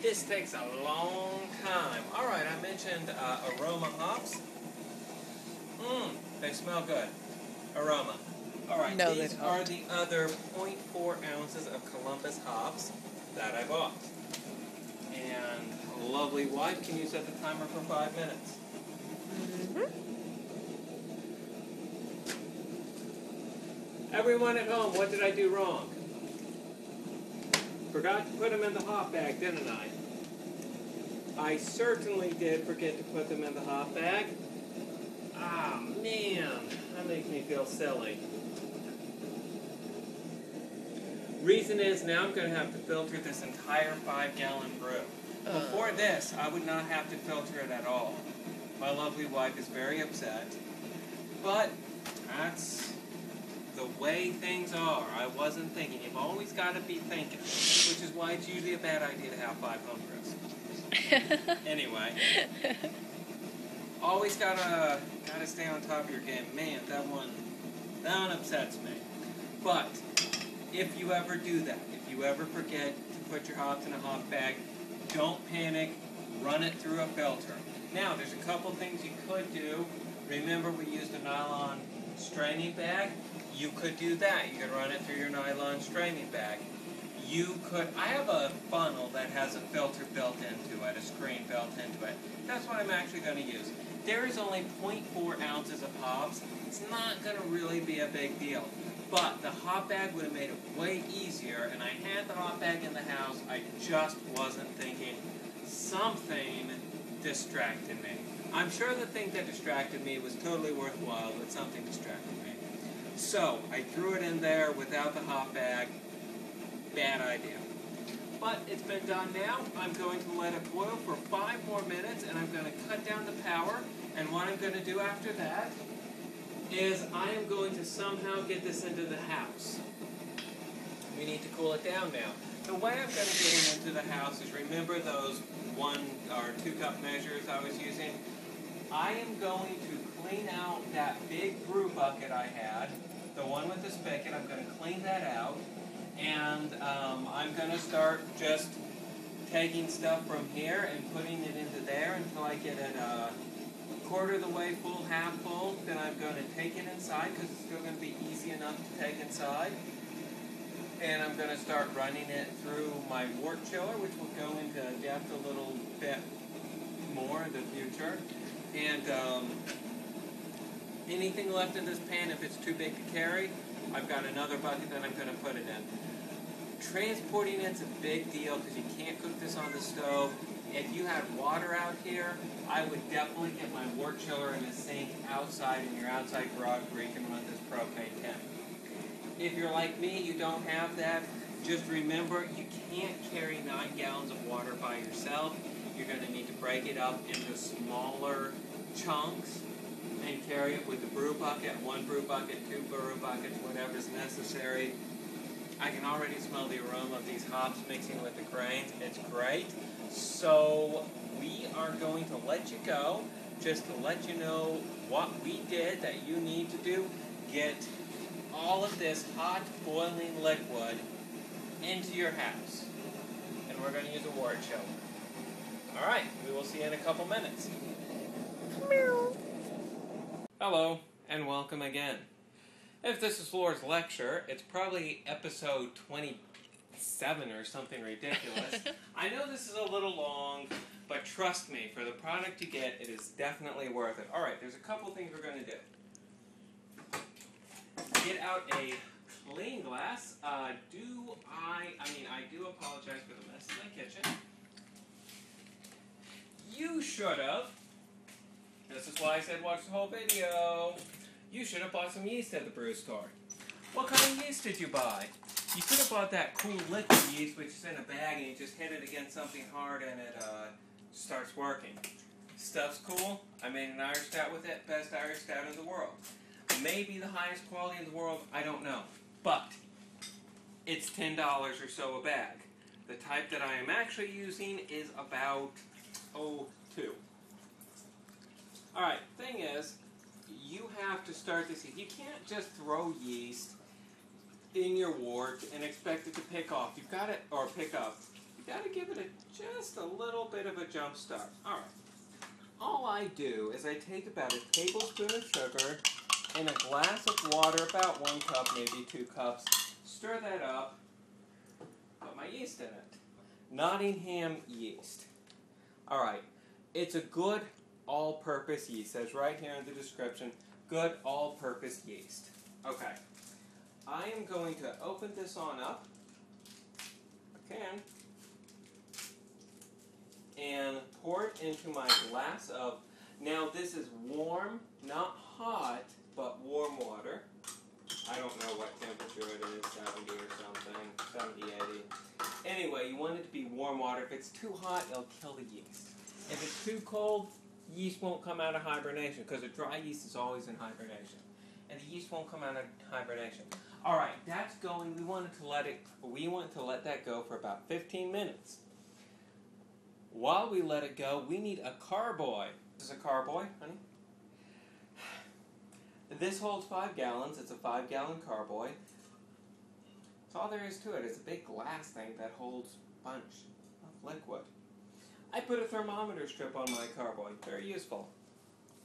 This takes a long time. Alright, I mentioned aroma hops. They smell good. Aroma. Alright, No, these are the other 0.4 ounces of Columbus hops that I bought. And a lovely wife, can you set the timer for 5 minutes? Everyone at home, what did I do wrong? Forgot to put them in the hop bag, didn't I? I certainly did forget to put them in the hop bag. Ah, man, that makes me feel silly. Reason is, now I'm going to have to filter this entire 5-gallon brew. Before this, I would not have to filter it at all. My lovely wife is very upset. But that's the way things are. I wasn't thinking. You've always got to be thinking, which is why it's usually a bad idea to have 5 home brews. Anyway, always gotta stay on top of your game. Man, that one upsets me. But if you ever do that, if you ever forget to put your hops in a hop bag, don't panic. Run it through a filter. Now, there's a couple things you could do. Remember, we used a nylon straining bag. You could do that. You could run it through your nylon straining bag. I have a funnel that has a filter built into it, a screen built into it. That's what I'm actually going to use. There is only 0.4 ounces of hops. It's not going to really be a big deal. But the hop bag would have made it way easier, and I had the hop bag in the house. I just wasn't thinking. Something distracted me. I'm sure the thing that distracted me was totally worthwhile, but something distracted me. So, I threw it in there without the hop bag. Bad idea. But it's been done now. I'm going to let it boil for 5 more minutes, and I'm going to cut down the power. And what I'm going to do after that is I am going to somehow get this into the house. We need to cool it down now. The way I'm going to get it into the house is, remember those 1 or 2 cup measures I was using? I am going to clean out that big brew bucket I had, the one with the spigot. I'm going to clean that out. And I'm going to start just taking stuff from here and putting it into there until I get it quarter of the way full, half full. Then I'm going to take it inside because it's still going to be easy enough to take inside. And I'm going to start running it through my wort chiller, which will go into depth a little bit more in the future. And anything left in this pan, if it's too big to carry, I've got another bucket that I'm going to put it in. Transporting it's a big deal because you can't cook this on the stove. If you had water out here, I would definitely get my wort chiller in a sink outside in your outside garage where you can run this propane tank. If you're like me, you don't have that, just remember you can't carry 9 gallons of water by yourself. You're going to need to break it up into smaller chunks and carry it with the brew bucket, 1 brew bucket, 2 brew buckets, whatever's necessary. I can already smell the aroma of these hops mixing with the grains. It's great. So we are going to let you go, just to let you know what we did that you need to do. Get all of this hot boiling liquid into your house. And we're going to use a wort chiller. Alright, we will see you in a couple minutes. Meow. Hello, and welcome again. If this is Flora's lecture, it's probably episode 27 or something ridiculous. I know this is a little long, but trust me, for the product you get, it is definitely worth it. Alright, there's a couple things we're going to do. Get out a clean glass. I do apologize for the mess in the kitchen. You should have. This is why I said watch the whole video. You should have bought some yeast at the brew store. What kind of yeast did you buy? You could have bought that cool liquid yeast which is in a bag and you just hit it against something hard and it starts working. Stuff's cool. I made an Irish stout with it. Best Irish stout in the world. Maybe the highest quality in the world. I don't know. But it's $10 or so a bag. The type that I am actually using is about, 2. Alright, thing is, you have to start this. You can't just throw yeast in your wort and expect it to pick off. You've got to, or pick up. You've got to give it just a little bit of a jump start. All right. All I do is I take about a tablespoon of sugar and a glass of water, about 1 cup, maybe 2 cups. Stir that up. Put my yeast in it. Nottingham yeast. All right. It's a good all-purpose yeast. It says right here in the description, good all-purpose yeast. Okay. I am going to open this on up. I can. And pour it into my glass of, now this is warm, not hot, but warm water. I don't know what temperature it is, 70 or something, 70, 80. Anyway, you want it to be warm water. If it's too hot, it'll kill the yeast. If it's too cold, yeast won't come out of hibernation, because a dry yeast is always in hibernation. And the yeast won't come out of hibernation. All right, that's going. We want to let that go for about 15 minutes. While we let it go, we need a carboy. This is a carboy, honey. This holds 5 gallons. It's a 5-gallon carboy. That's all there is to it. It's a big glass thing that holds a bunch of liquid. I put a thermometer strip on my carboy. Very useful.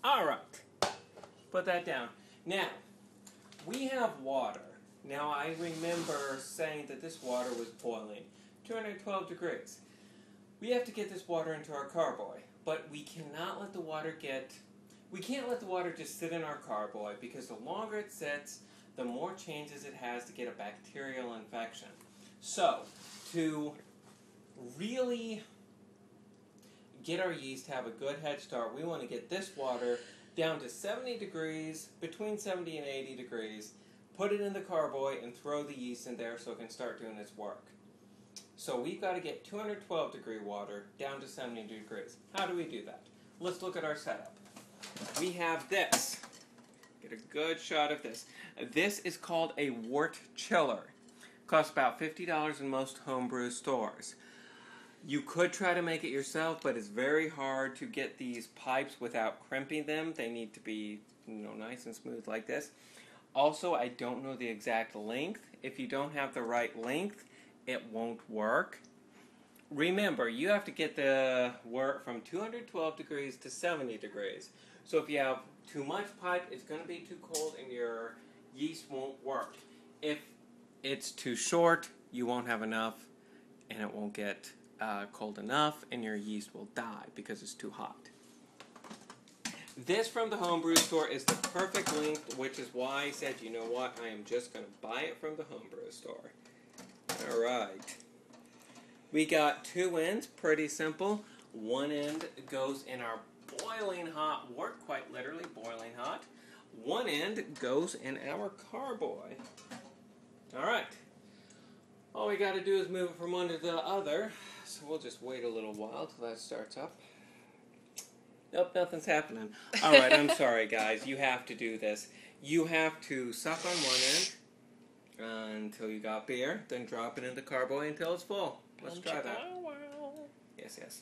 All right. Put that down. Now, we have water. Now, I remember saying that this water was boiling. 212 degrees. We have to get this water into our carboy, but we cannot let the water we can't let the water just sit in our carboy, because the longer it sits, the more chances it has to get a bacterial infection. So, to really get our yeast to have a good head start, we want to get this water down to 70 degrees, between 70 and 80 degrees, put it in the carboy, and throw the yeast in there so it can start doing its work. So we've got to get 212 degree water down to 70 degrees. How do we do that? Let's look at our setup. We have this. Get a good shot of this. This is called a wort chiller. Costs about $50 in most homebrew stores. You could try to make it yourself, but it's very hard to get these pipes without crimping them. They need to be, nice and smooth like this. Also, I don't know the exact length. If you don't have the right length, it won't work. Remember, you have to get the wort from 212 degrees to 70 degrees. So if you have too much pipe, it's going to be too cold and your yeast won't work. If it's too short, you won't have enough and it won't get cold enough and your yeast will die because it's too hot. This from the homebrew store is the perfect length, which is why I said, you know what, I am just going to buy it from the homebrew store. Alright. We got 2 ends, pretty simple. One end goes in our boiling hot wort, quite literally boiling hot. One end goes in our carboy. Alright. All we got to do is move it from one to the other. So we'll just wait a little while till that starts up. Nope, nothing's happening. Alright, I'm sorry guys. You have to do this. You have to suck on one end until you got beer, then drop it in the carboy until it's full. Let's try that. Yes, yes.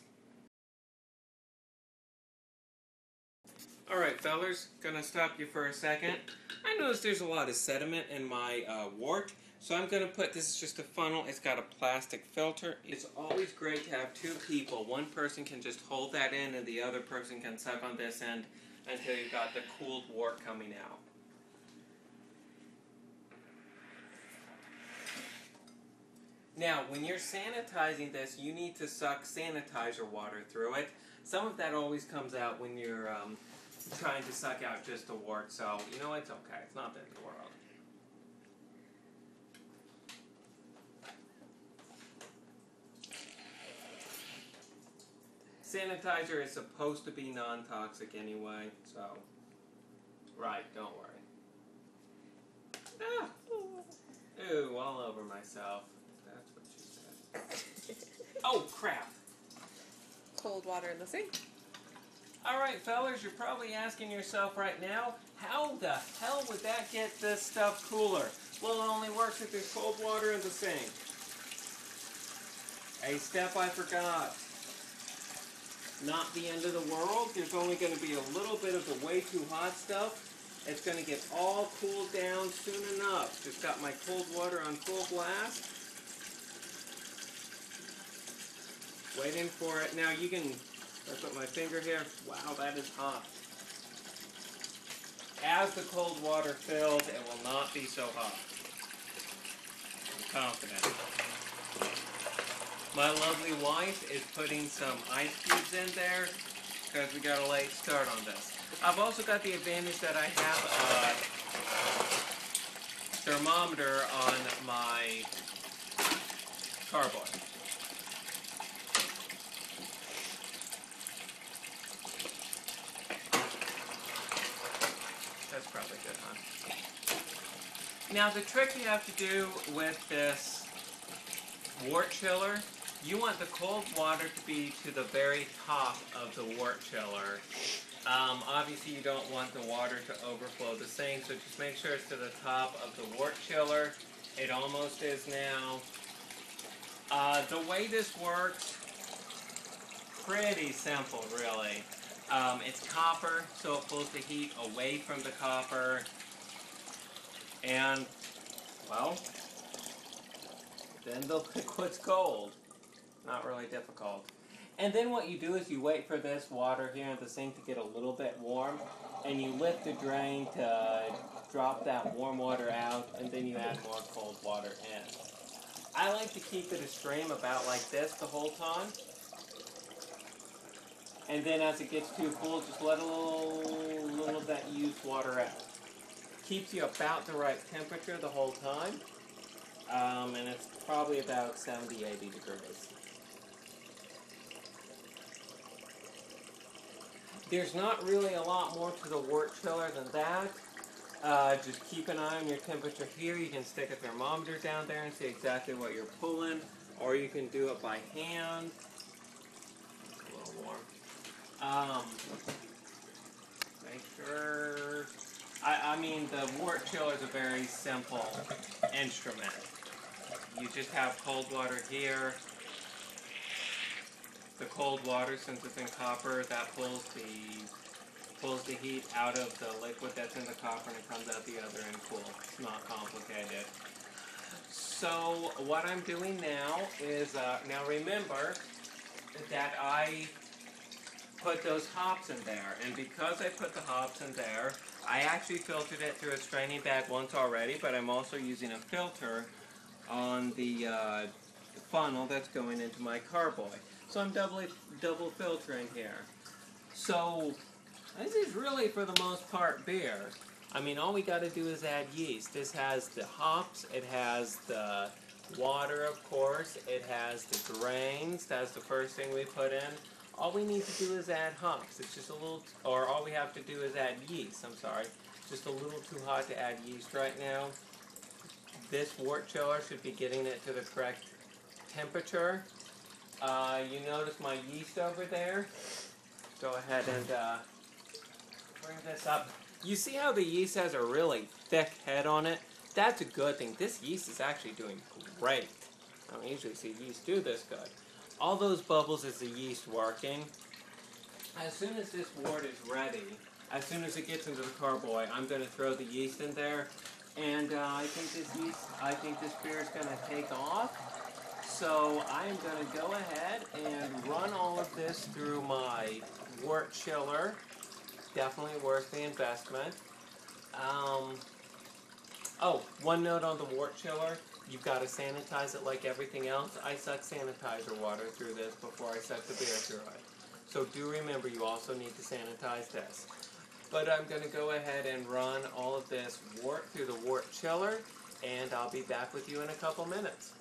Alright, fellers, gonna stop you for a second. I noticed there's a lot of sediment in my wort, so I'm gonna put, this is just a funnel, it's got a plastic filter. It's always great to have 2 people. One person can just hold that in and the other person can suck on this end until you've got the cooled wort coming out. Now, when you're sanitizing this, you need to suck sanitizer water through it. Some of that always comes out when you're trying to suck out just the wort, so, you know, it's okay. It's not the end of the world. Sanitizer is supposed to be non-toxic anyway, so, right, don't worry. Ah! Ooh, all over myself. Oh, crap. Cold water in the sink. Alright, fellas, you're probably asking yourself right now, how the hell would that get this stuff cooler? Well, it only works if there's cold water in the sink. A step I forgot. Not the end of the world. There's only going to be a little bit of the way too hot stuff. It's going to get all cooled down soon enough. Just got my cold water on full blast. Waiting for it. Now you can, I put my finger here. Wow, that is hot. As the cold water fills, it will not be so hot. I'm confident. My lovely wife is putting some ice cubes in there because we got a late start on this. I've also got the advantage that I have a thermometer on my carboy. That's probably good, huh? Now the trick you have to do with this wort chiller, you want the cold water to be to the very top of the wort chiller. Obviously you don't want the water to overflow the sink, so just make sure it's to the top of the wort chiller. It almost is now. The way this works, pretty simple really. It's copper, so it pulls the heat away from the copper. And, well, then the liquid's cold. Not really difficult. And then what you do is you wait for this water here in the sink to get a little bit warm, and you lift the drain to drop that warm water out, and then you add more cold water in. I like to keep it a stream about like this the whole time. And then as it gets too full, just let a little of that used water out. Keeps you about the right temperature the whole time. And it's probably about 70, 80 degrees. There's not really a lot more to the wort chiller than that. Just keep an eye on your temperature here. You can stick a thermometer down there and see exactly what you're pulling. Or you can do it by hand. It's a little warm. Make sure... I mean, the wort chiller is a very simple instrument. You just have cold water here. The cold water, since it's in copper, that pulls the heat out of the liquid that's in the copper and it comes out the other end cool. It's not complicated. So what I'm doing now is, now remember that I put those hops in there, and because I put the hops in there, I actually filtered it through a straining bag once already, but I'm also using a filter on the funnel that's going into my carboy. So I'm double filtering here. So this is really, for the most part, beer. I mean, all we got to do is add yeast. This has the hops, it has the water, of course, it has the grains. That's the first thing we put in. All we need to do is add hops. It's just a little, or all we have to do is add yeast. I'm sorry, just a little too hot to add yeast right now. This wort chiller should be getting it to the correct temperature. You notice my yeast over there. Go ahead and bring this up. You see how the yeast has a really thick head on it? That's a good thing. This yeast is actually doing great. I don't usually see yeast do this good. All those bubbles is the yeast working. As soon as this wort is ready, as soon as it gets into the carboy, I'm going to throw the yeast in there. And I think this beer is going to take off. So I am going to go ahead and run all of this through my wort chiller. Definitely worth the investment. Oh, one note on the wort chiller. You've got to sanitize it like everything else. I suck sanitizer water through this before I suck the beer through it. So do remember, you also need to sanitize this. But I'm going to go ahead and run all of this wort through the wort chiller, and I'll be back with you in a couple minutes.